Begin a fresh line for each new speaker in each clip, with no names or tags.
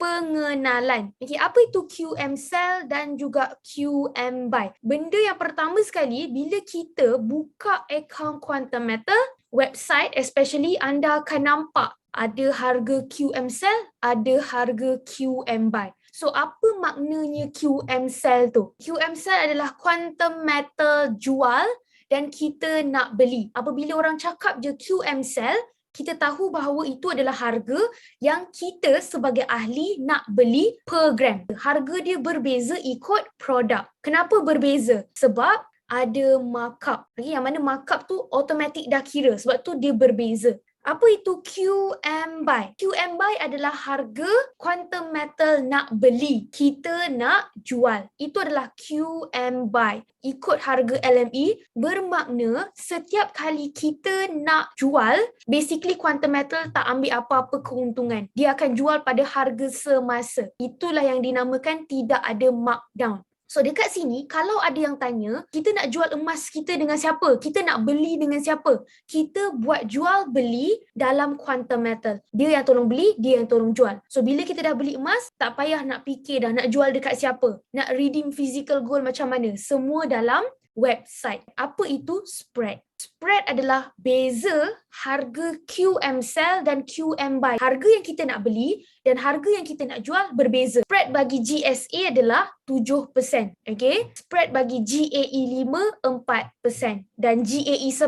pengenalan. Okey, apa itu QM Cell dan juga QM Buy? Benda yang pertama sekali, bila kita buka akaun Quantum Metal website, especially anda akan nampak ada harga QM Cell, ada harga QM Buy. So, apa maknanya QM Cell tu? QM Cell adalah Quantum Metal jual dan kita nak beli. Apabila orang cakap je QM Cell, kita tahu bahawa itu adalah harga yang kita sebagai ahli nak beli per gram. Harga dia berbeza ikut produk. Kenapa berbeza? Sebab ada markup. Okay, yang mana markup tu automatik dah kira. Sebab tu dia berbeza. Apa itu QM Buy? QM Buy adalah harga Quantum Metal nak beli, kita nak jual. Itu adalah QM Buy. Ikut harga LME, bermakna setiap kali kita nak jual, basically Quantum Metal tak ambil apa-apa keuntungan. Dia akan jual pada harga semasa. Itulah yang dinamakan tidak ada markdown. So dekat sini, kalau ada yang tanya, kita nak jual emas kita dengan siapa? Kita nak beli dengan siapa? Kita buat jual beli dalam Quantum Metal. Dia yang tolong beli, dia yang tolong jual. So bila kita dah beli emas, tak payah nak fikir dah nak jual dekat siapa. Nak redeem physical gold macam mana. Semua dalam website. Apa itu spread? Spread adalah beza harga QM Cell dan QM Buy. Harga yang kita nak beli dan harga yang kita nak jual berbeza. Spread bagi GSA adalah 7%. Okay? Spread bagi GAE 5, 4%. Dan GAE 10,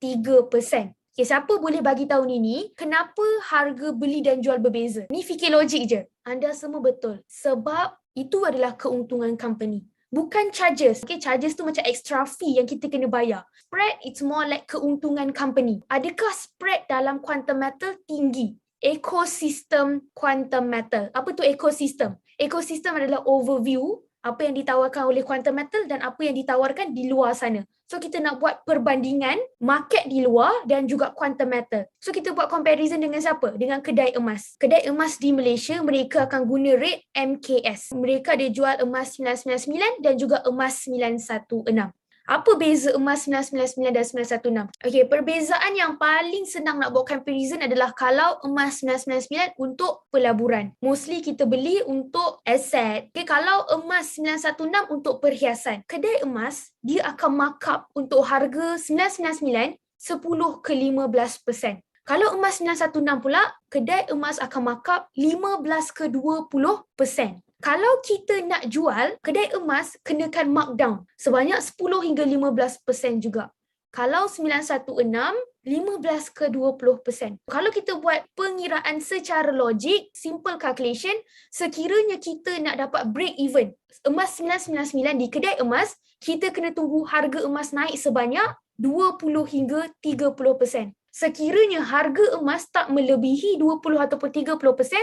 3%. Okay, siapa boleh bagi tahu ni kenapa harga beli dan jual berbeza? Ni fikir logik je. Anda semua betul. Sebab itu adalah keuntungan company. Bukan charges. Okay, charges tu macam extra fee yang kita kena bayar. Spread, it's more like keuntungan company. Adakah spread dalam Quantum Metal tinggi? Ekosistem Quantum Metal. Apa tu ekosistem? Ekosistem adalah overview apa yang ditawarkan oleh Quantum Metal dan apa yang ditawarkan di luar sana. So kita nak buat perbandingan market di luar dan juga Quantum Metal. So kita buat comparison dengan siapa? Dengan kedai emas. Kedai emas di Malaysia, mereka akan guna rate MKS. Mereka ada jual emas 999 dan juga emas 916. Apa beza emas 999 dan 916? Okey, perbezaan yang paling senang nak buat comparison adalah kalau emas 999 untuk pelaburan. Mostly kita beli untuk aset. Okey, kalau emas 916 untuk perhiasan. Kedai emas, dia akan markup untuk harga 999 10 ke 15%. Kalau emas 916 pula, kedai emas akan markup 15 ke 20%. Kalau kita nak jual, kedai emas kenakan markdown sebanyak 10 hingga 15% juga. Kalau 916, 15 ke 20%. Kalau kita buat pengiraan secara logik, simple calculation, sekiranya kita nak dapat break even, emas 999 di kedai emas, kita kena tunggu harga emas naik sebanyak 20 hingga 30%. Sekiranya harga emas tak melebihi 20 ataupun 30%,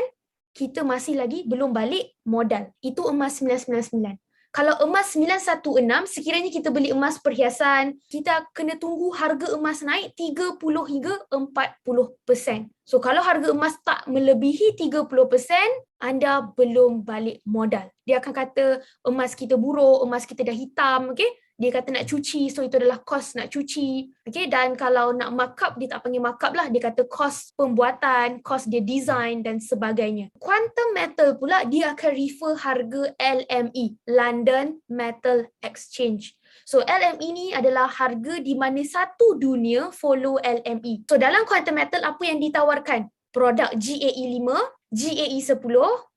kita masih lagi belum balik modal. Itu emas 999. Kalau emas 916, sekiranya kita beli emas perhiasan, kita kena tunggu harga emas naik 30 hingga 40%. So kalau harga emas tak melebihi 30%, anda belum balik modal. Dia akan kata emas kita buruk, emas kita dah hitam, okay? Dia kata nak cuci, so itu adalah kos nak cuci. Okay? Dan kalau nak markup, dia tak panggil markup lah. Dia kata kos pembuatan, kos dia design dan sebagainya. Quantum Metal pula, dia akan refer harga LME, London Metal Exchange. So LME ni adalah harga di mana satu dunia follow LME. So dalam Quantum Metal, apa yang ditawarkan? Produk GAE 5, GAE 10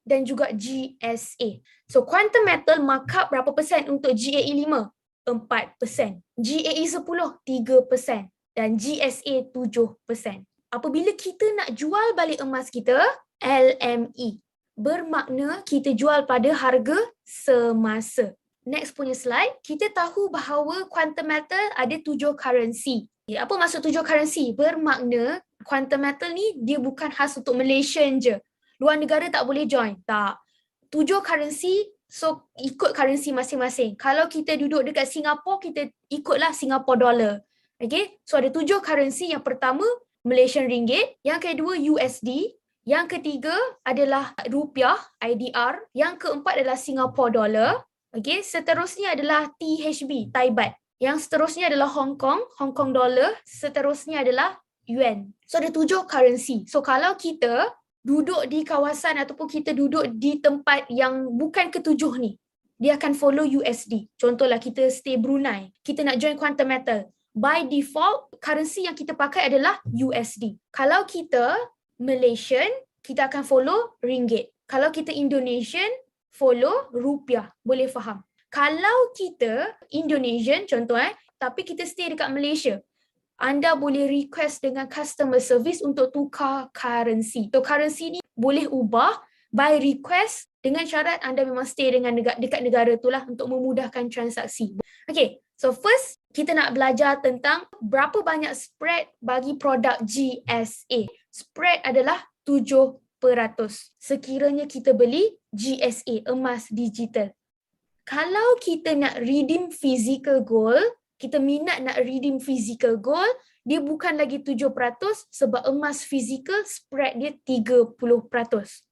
dan juga GSA. So Quantum Metal markup berapa persen untuk GAE 5? 4%, GAE 10, 3% dan GSA 7%. Apabila kita nak jual balik emas kita, LME, bermakna kita jual pada harga semasa. Next punya slide, kita tahu bahawa Quantum Metal ada 7 currency. Apa maksud 7 currency? Bermakna Quantum Metal ni dia bukan khas untuk Malaysian je. Luar negara tak boleh join. Tak. 7 currency. So, ikut currency masing-masing. Kalau kita duduk dekat Singapura, kita ikutlah Singapore dollar. Okay? So, ada 7 currency. Yang pertama, Malaysian ringgit. Yang kedua, USD. Yang ketiga adalah rupiah, IDR. Yang keempat adalah Singapore dollar. Okay? Seterusnya adalah THB, Thai baht. Yang seterusnya adalah Hong Kong dollar. Seterusnya adalah yuan. So, ada 7 currency. So, kalau kita duduk di kawasan ataupun kita duduk di tempat yang bukan ketujuh ni, dia akan follow USD. Contohlah kita stay Brunei, kita nak join Quantum Metal. By default, currency yang kita pakai adalah USD. Kalau kita Malaysian, kita akan follow ringgit. Kalau kita Indonesian, follow rupiah. Boleh faham? Kalau kita Indonesian, contoh tapi kita stay dekat Malaysia, anda boleh request dengan customer service untuk tukar currency. So currency ni boleh ubah by request dengan syarat anda memang stay dengan dekat negara tu lah untuk memudahkan transaksi. Okay, so first kita nak belajar tentang berapa banyak spread bagi produk GSA. Spread adalah 7%. Sekiranya kita beli GSA, emas digital. Kalau kita nak redeem physical gold, kita minat nak redeem physical gold, dia bukan lagi 7% sebab emas physical spread dia 30%.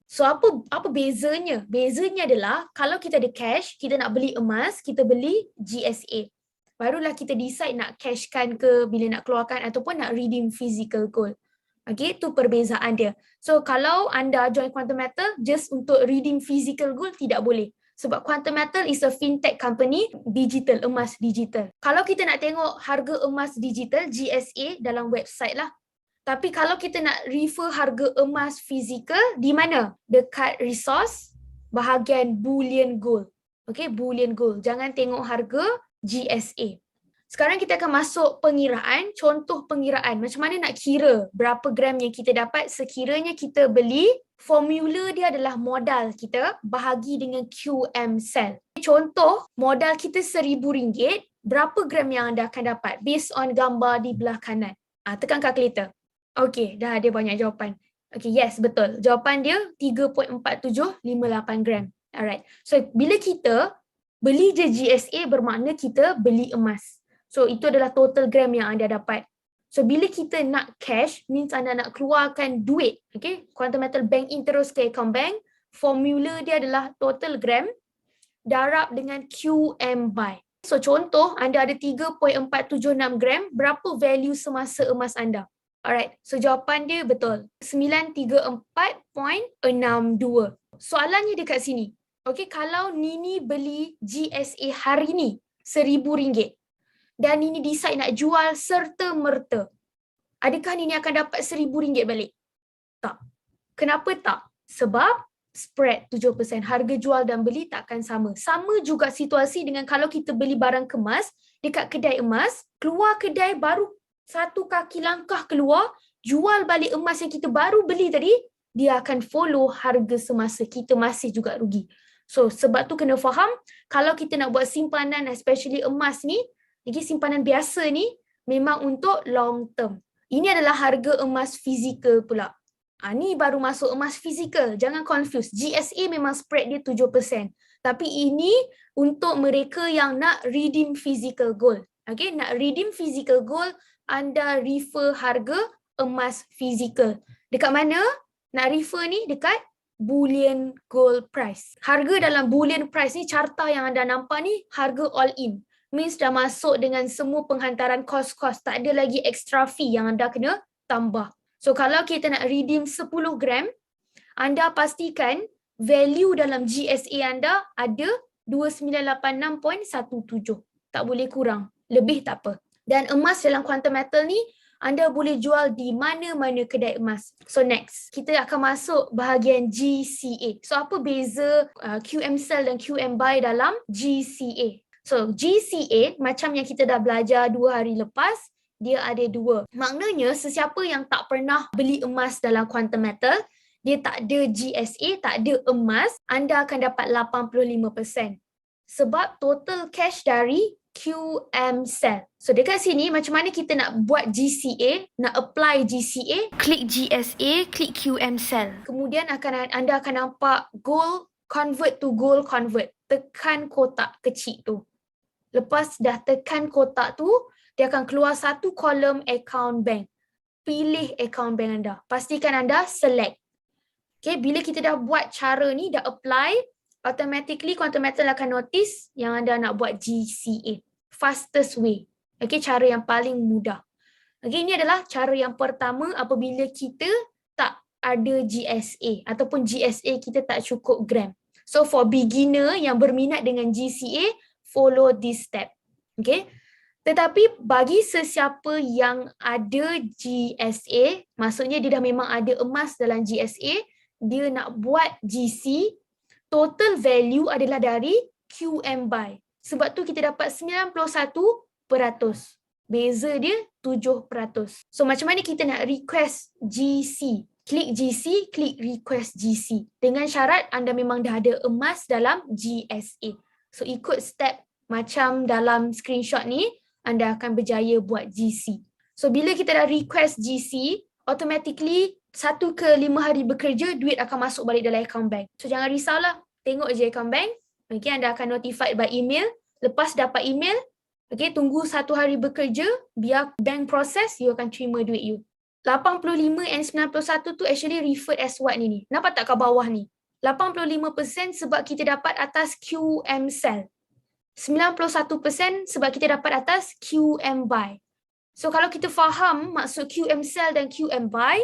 So apa bezanya? Bezanya adalah kalau kita ada cash, kita nak beli emas, kita beli GSA. Barulah kita decide nak cashkan ke bila nak keluarkan ataupun nak redeem physical gold. Okay, itu perbezaan dia. So kalau anda join Quantum Metal just untuk redeem physical gold tidak boleh. Sebab Quantum Metal is a fintech company, digital, emas digital. Kalau kita nak tengok harga emas digital, GSA dalam website lah. Tapi kalau kita nak refer harga emas fizikal, di mana? Dekat resource, bahagian bullion gold. Okay, bullion gold. Jangan tengok harga GSA. Sekarang kita akan masuk pengiraan, contoh pengiraan. Macam mana nak kira berapa gram yang kita dapat sekiranya kita beli, formula dia adalah modal kita bahagi dengan QM cell. Contoh, modal kita RM1,000, berapa gram yang anda akan dapat based on gambar di belah kanan. Tekan kalkulator. Okey, dah ada banyak jawapan. Okey, yes, betul. Jawapan dia 3.4758 gram. Alright. So, bila kita beli je GSA bermakna kita beli emas. So, itu adalah total gram yang anda dapat. So, bila kita nak cash, means anda nak keluarkan duit. Okay? Quantum Metal bank in terus ke account bank. Formula dia adalah total gram darab dengan QM buy. So, contoh, anda ada 3.476 gram. Berapa value semasa emas anda? Alright. So, jawapan dia betul. 934.62. Soalannya dekat sini. Okay, kalau Nini beli GSA hari ni RM1,000. Dan Nini decide nak jual serta-merta, adakah Nini akan dapat RM1,000 balik? Tak. Kenapa tak? Sebab spread 7%. Harga jual dan beli takkan sama. Sama juga situasi dengan kalau kita beli barang kemas dekat kedai emas, keluar kedai baru satu kaki langkah keluar, jual balik emas yang kita baru beli tadi, dia akan follow harga semasa, kita masih juga rugi. So sebab tu kena faham, kalau kita nak buat simpanan especially emas ni, jadi simpanan biasa ni memang untuk long term. Ini adalah harga emas fizikal pula. Ni baru masuk emas fizikal. Jangan confuse. GSA memang spread dia 7%. Tapi ini untuk mereka yang nak redeem physical gold. Okay, nak redeem physical gold, anda refer harga emas fizikal. Dekat mana? Nak refer ni dekat bullion gold price. Harga dalam bullion price ni, carta yang anda nampak ni, harga all in. Means dah masuk dengan semua penghantaran kos-kos. Tak ada lagi extra fee yang anda kena tambah. So kalau kita nak redeem 10 gram, anda pastikan value dalam GSA anda ada 2986.17. Tak boleh kurang. Lebih tak apa. Dan emas dalam Quantum Metal ni, anda boleh jual di mana-mana kedai emas. So next, kita akan masuk bahagian GCA. So apa beza QM sell dan QM buy dalam GCA? So, GCA, macam yang kita dah belajar 2 hari lepas, dia ada 2. Maknanya, sesiapa yang tak pernah beli emas dalam Quantum Metal, dia tak ada GSA, tak ada emas, anda akan dapat 85%. Sebab total cash dari QM Cell. So, dekat sini, macam mana kita nak buat GCA, nak apply GCA, klik GSA, klik QM Cell. Kemudian, anda akan nampak gold convert to gold convert. Tekan kotak kecil tu. Lepas dah tekan kotak tu, dia akan keluar satu kolom account bank. Pilih account bank anda. Pastikan anda select. Okay, bila kita dah buat cara ni, dah apply, automatically Quantum Metal akan notice yang anda nak buat GCA. Fastest way. Okay, cara yang paling mudah. Okay, ini adalah cara yang pertama apabila kita tak ada GSA ataupun GSA kita tak cukup gram. So for beginner yang berminat dengan GCA, follow this step. Okay. Tetapi bagi sesiapa yang ada GSA, maksudnya dia dah memang ada emas dalam GSA, dia nak buat GC, total value adalah dari QM buy. Sebab tu kita dapat 91%. Beza dia 7%. So macam mana kita nak request GC? Klik GC, klik request GC. Dengan syarat anda memang dah ada emas dalam GSA. So ikut step macam dalam screenshot ni, anda akan berjaya buat GC. So bila kita dah request GC, automatically 1 ke 5 hari bekerja, duit akan masuk balik dalam account bank. So jangan risaulah, tengok je account bank. Okay, anda akan notified by email. Lepas dapat email, okay, tunggu 1 hari bekerja, biar bank process, you akan terima duit you. 85 and 91 tu actually referred as what ni? Nampak tak kat bawah ni? 85% sebab kita dapat atas QM sell. 91% sebab kita dapat atas QM buy. So kalau kita faham maksud QM sell dan QM buy,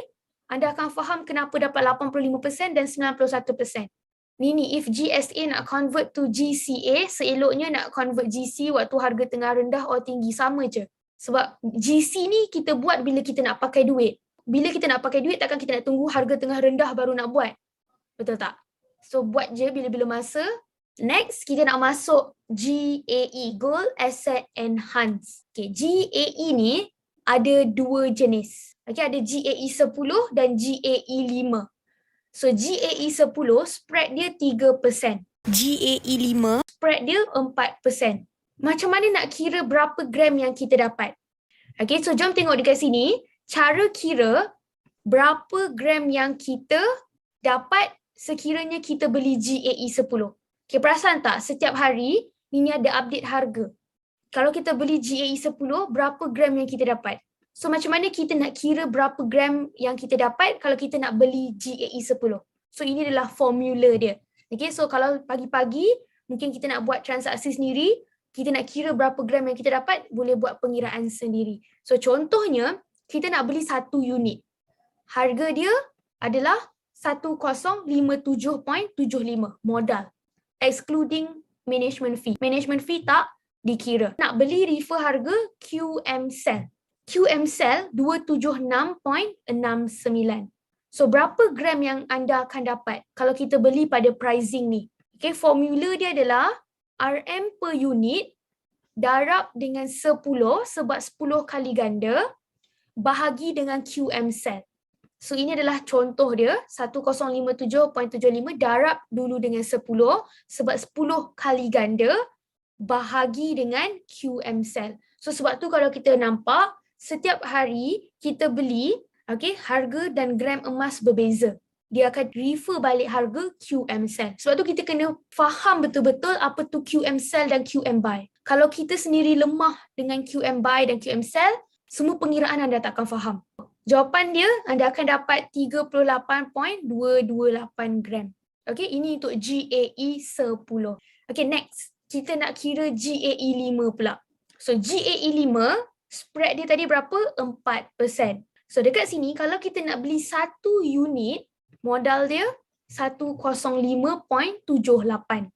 anda akan faham kenapa dapat 85% dan 91%. Ni if GSA nak convert to GCA, seeloknya nak convert GC waktu harga tengah rendah atau tinggi, sama je. Sebab GC ni kita buat bila kita nak pakai duit. Bila kita nak pakai duit, takkan kita nak tunggu harga tengah rendah baru nak buat. Betul tak? So buat je bila-bila masa. Next, kita nak masuk GAE, Gold Asset Enhance. Okay, GAE ni ada 2 jenis. Okay, ada GAE 10 dan GAE 5. So GAE 10 spread dia 3%. GAE 5 spread dia 4%. Macam mana nak kira berapa gram yang kita dapat? Okay, so jom tengok dekat sini. Cara kira berapa gram yang kita dapat sekiranya kita beli GAE 10. Okay, perasan tak? Setiap hari, ini ada update harga. Kalau kita beli GAE 10, berapa gram yang kita dapat? So, macam mana kita nak kira berapa gram yang kita dapat kalau kita nak beli GAE 10? So, ini adalah formula dia. Okay, so kalau pagi-pagi, mungkin kita nak buat transaksi sendiri, kita nak kira berapa gram yang kita dapat, boleh buat pengiraan sendiri. So, contohnya, kita nak beli 1 unit. Harga dia adalah 1057.75 modal. Excluding management fee. Management fee tak dikira. Nak beli refer harga QM sell. QM sell 276.69. So berapa gram yang anda akan dapat kalau kita beli pada pricing ni? Okay, formula dia adalah RM per unit darab dengan 10 sebab 10 kali ganda bahagi dengan QM sell. So ini adalah contoh dia, 1057.75 darab dulu dengan 10 sebab 10 kali ganda bahagi dengan QM sell. So sebab tu kalau kita nampak, setiap hari kita beli, okay, harga dan gram emas berbeza. Dia akan refer balik harga QM sell. Sebab tu kita kena faham betul-betul apa tu QM sell dan QM buy. Kalau kita sendiri lemah dengan QM buy dan QM sell, semua pengiraan anda tak akan faham. Jawapan dia, anda akan dapat 38.228 gram. Okay, ini untuk GAE 10. Okay, next. Kita nak kira GAE 5 pula. So, GAE 5, spread dia tadi berapa? 4%. So, dekat sini, kalau kita nak beli 1 unit, modal dia 105.78.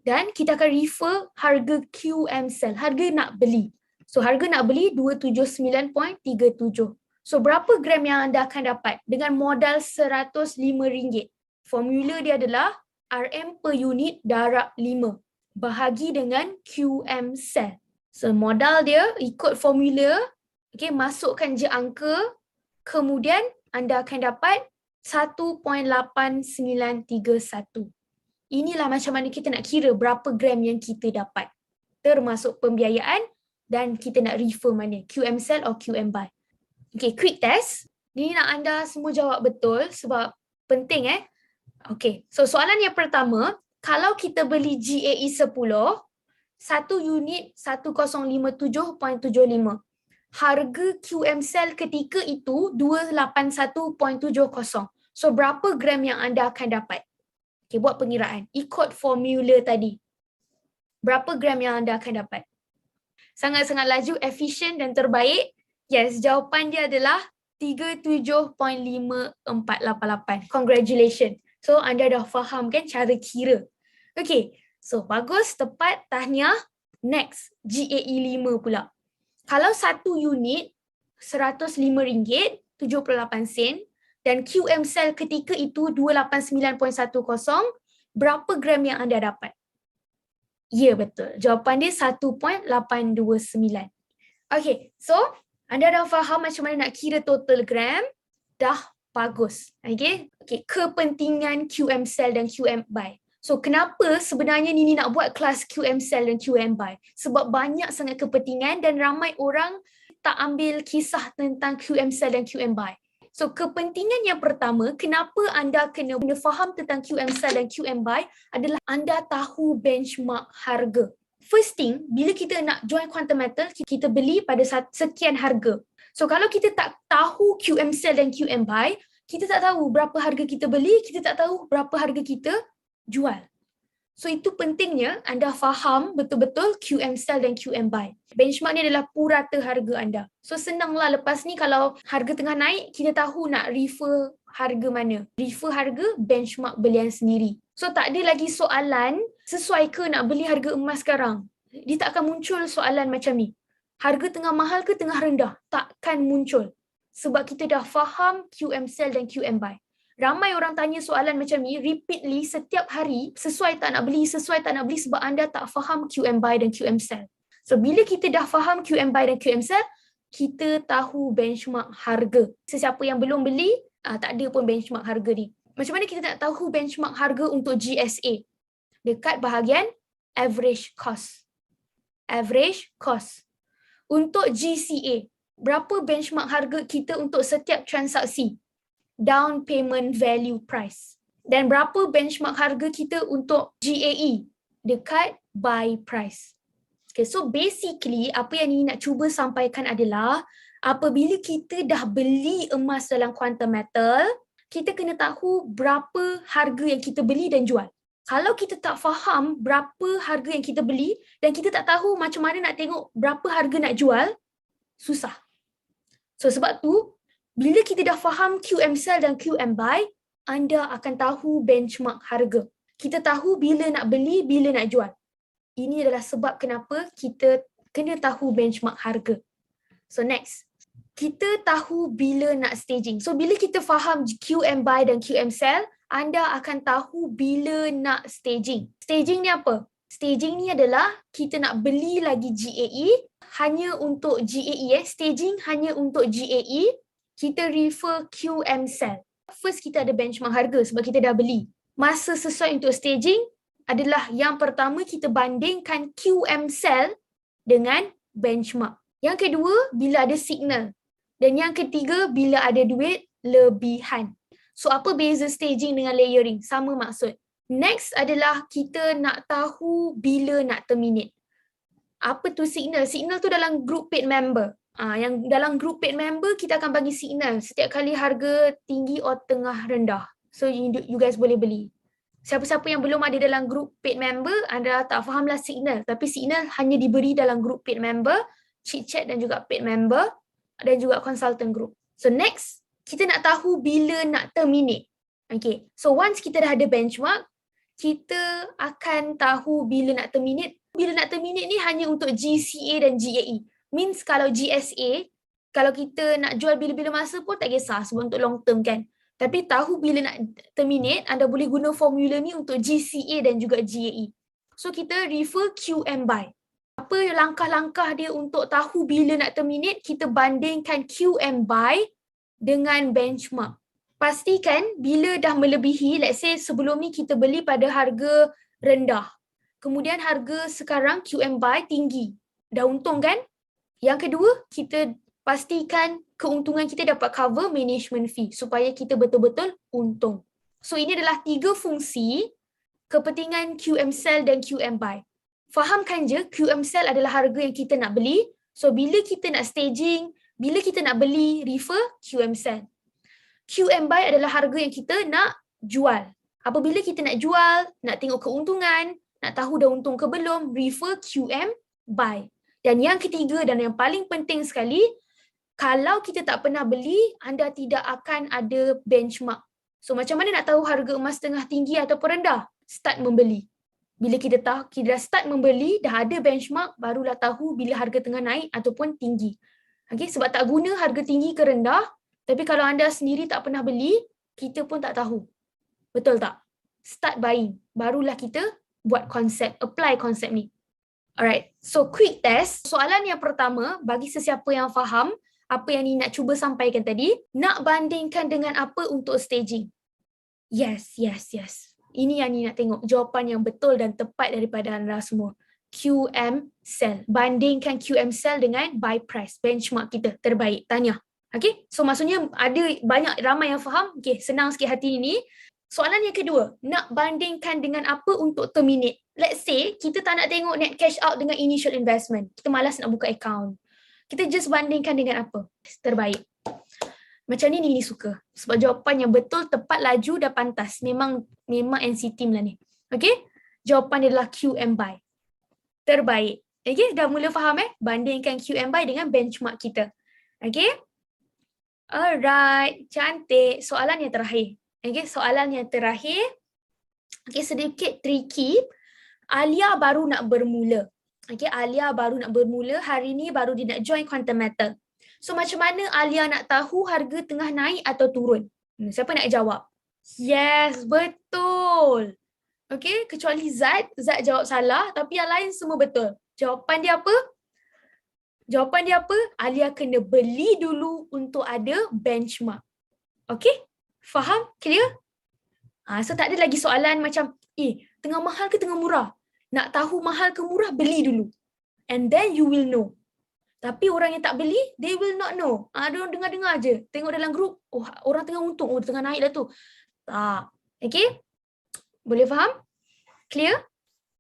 Dan kita akan refer harga QM sell, harga nak beli. So, harga nak beli 279.37. So, berapa gram yang anda akan dapat dengan modal RM105? Formula dia adalah RM per unit darab 5 bahagi dengan QM sell. So, modal dia ikut formula, okay, masukkan je angka, kemudian anda akan dapat 1.8931. Inilah macam mana kita nak kira berapa gram yang kita dapat, termasuk pembiayaan dan kita nak refer mana, QM sell atau QM buy. Okay, quick test. Ini nak anda semua jawab betul sebab penting Okay, so soalan yang pertama, kalau kita beli GAE 10, 1 unit 1057.75. Harga QM sell ketika itu 281.70. So berapa gram yang anda akan dapat? Okay, buat pengiraan. Ikut formula tadi. Berapa gram yang anda akan dapat? Sangat-sangat laju, efisien dan terbaik. Yes, jawapan dia adalah 37.5488. Congratulations. So anda dah faham kan cara kira. Okay, so bagus, tepat, tahniah. Next, GAE 5 pula. Kalau satu unit RM105.78 dan QM cell ketika itu 289.10, berapa gram yang anda dapat? Ya, betul. Jawapan dia 1.829. Okay, so anda dah faham macam mana nak kira total gram? Dah bagus. Okay, kepentingan QM cell dan QM buy. So kenapa sebenarnya Nini nak buat kelas QM cell dan QM buy? Sebab banyak sangat kepentingan dan ramai orang tak ambil kisah tentang QM cell dan QM buy. So kepentingan yang pertama, kenapa anda kena faham tentang QM cell dan QM buy adalah anda tahu benchmark harga. First thing, bila kita nak join quantum metal, kita beli pada sekian harga. So kalau kita tak tahu QM cell dan QM buy, kita tak tahu berapa harga kita beli, kita tak tahu berapa harga kita jual. So itu pentingnya anda faham betul-betul QM cell dan QM buy. Benchmark ni adalah purata harga anda. So senanglah lepas ni kalau harga tengah naik, kita tahu nak refer harga mana. Refer harga benchmark belian sendiri. So tak ada lagi soalan sesuai ke nak beli harga emas sekarang. Dia tak akan muncul soalan macam ni. Harga tengah mahal ke tengah rendah? Takkan muncul. Sebab kita dah faham QM cell dan QM buy. Ramai orang tanya soalan macam ni repeatedly setiap hari, sesuai tak nak beli sebab anda tak faham QM buy dan QM cell. So bila kita dah faham QM buy dan QM cell, kita tahu benchmark harga. Sesiapa yang belum beli, tak ada pun benchmark harga ni. Macam mana kita nak tahu benchmark harga untuk GSA? Dekat bahagian average cost. Average cost. Untuk GCA, berapa benchmark harga kita untuk setiap transaksi? Down payment value price. Dan berapa benchmark harga kita untuk GAE? Dekat buy price. Okay, so basically apa yang ni nak cuba sampaikan adalah apabila kita dah beli emas dalam quantum metal, kita kena tahu berapa harga yang kita beli dan jual. Kalau kita tak faham berapa harga yang kita beli dan kita tak tahu macam mana nak tengok berapa harga nak jual, susah. So sebab tu, bila kita dah faham QM cell dan QM buy, anda akan tahu benchmark harga. Kita tahu bila nak beli, bila nak jual. Ini adalah sebab kenapa kita kena tahu benchmark harga. So next, kita tahu bila nak staging. So bila kita faham QM buy dan QM cell, anda akan tahu bila nak staging. Staging ni apa? Staging ni adalah kita nak beli lagi GAE hanya untuk GAE. Staging hanya untuk GAE. Kita refer QM cell. First kita ada benchmark harga sebab kita dah beli. Masa sesuai untuk staging adalah yang pertama kita bandingkan QM cell dengan benchmark. Yang kedua, bila ada signal. Dan yang ketiga, bila ada duit lebihan. So apa beza staging dengan layering? Sama maksud. Next adalah kita nak tahu bila nak terminate. Apa tu signal? Signal tu dalam group paid member. Yang dalam group paid member kita akan bagi signal setiap kali harga tinggi atau tengah rendah. So you guys boleh beli. Siapa-siapa yang belum ada dalam group paid member, anda tak fahamlah signal. Tapi signal hanya diberi dalam group paid member, chit chat dan juga paid member dan juga consultant group. So next, kita nak tahu bila nak terminate. Okay, so once kita dah ada benchmark, kita akan tahu bila nak terminate. Bila nak terminate ni hanya untuk GCA dan GAE. Means kalau GSA, kalau kita nak jual bila-bila masa pun tak kisah sebab untuk long term kan. Tapi tahu bila nak terminate, anda boleh guna formula ni untuk GCA dan juga GAE. So kita refer QM buy. Apa langkah-langkah dia untuk tahu bila nak terminate? Kita bandingkan QM buy dengan benchmark. Pastikan bila dah melebihi, let's say sebelum ni kita beli pada harga rendah. Kemudian harga sekarang QM buy tinggi. Dah untung kan? Yang kedua, kita pastikan keuntungan kita dapat cover management fee supaya kita betul-betul untung. So ini adalah 3 fungsi kepentingan QM cell dan QM buy. Fahamkan je QM cell adalah harga yang kita nak beli. So bila kita nak staging, bila kita nak beli, refer QM cell. QM buy adalah harga yang kita nak jual. Apabila kita nak jual, nak tengok keuntungan, nak tahu dah untung ke belum, refer QM buy. Dan yang ketiga dan yang paling penting sekali, Kalau kita tak pernah beli, anda tidak akan ada benchmark. So macam mana nak tahu harga emas tengah tinggi ataupun rendah? Start membeli. Bila kita dah start membeli, dah ada benchmark, barulah tahu bila harga tengah naik ataupun tinggi. Okay, sebab tak guna harga tinggi ke rendah, tapi kalau anda sendiri tak pernah beli, kita pun tak tahu. Betul tak? Start buying, barulah kita buat konsep, apply konsep ni. Alright, so quick test. Soalan yang pertama, bagi sesiapa yang faham apa yang ni nak cuba sampaikan tadi, nak bandingkan dengan apa untuk staging? Yes. Ini yang ni nak tengok, jawapan yang betul dan tepat daripada anda semua. QM Cell. Bandingkan QM Cell dengan buy price, benchmark kita terbaik. Tahniah. Okay, so maksudnya ada ramai yang faham. Okay, senang sikit hati ini. Soalan yang kedua, nak bandingkan dengan apa untuk terminate? Let's say, kita tak nak tengok net cash out dengan initial investment. Kita malas nak buka account. Kita just bandingkan dengan apa? Terbaik. Macam ni suka. Sebab jawapan yang betul, tepat, laju dan pantas. Memang NC team lah ni. Okay? Jawapan dia adalah QM buy. Terbaik. Okay? Dah mula faham Bandingkan QM buy dengan benchmark kita. Okay? Alright. Cantik. Soalan yang terakhir. Okay? Soalan yang terakhir. Okay, sedikit tricky. Alia baru nak bermula. Okay, Alia baru nak bermula. Hari ni baru dia nak join Quantum Metal. So macam mana Alia nak tahu harga tengah naik atau turun? Siapa nak jawab? Yes, betul. Okay, kecuali Zat jawab salah, tapi yang lain semua betul. Jawapan dia apa? Alia kena beli dulu untuk ada benchmark. Okay, faham? Clear? So tak ada lagi soalan macam, tengah mahal ke tengah murah? Nak tahu mahal ke murah, beli dulu. And then you will know. Tapi orang yang tak beli, they will not know. Dia orang dengar-dengar je. Tengok dalam grup, orang tengah untung, tengah naik dah tu. Tak. Okay? Boleh faham? Clear?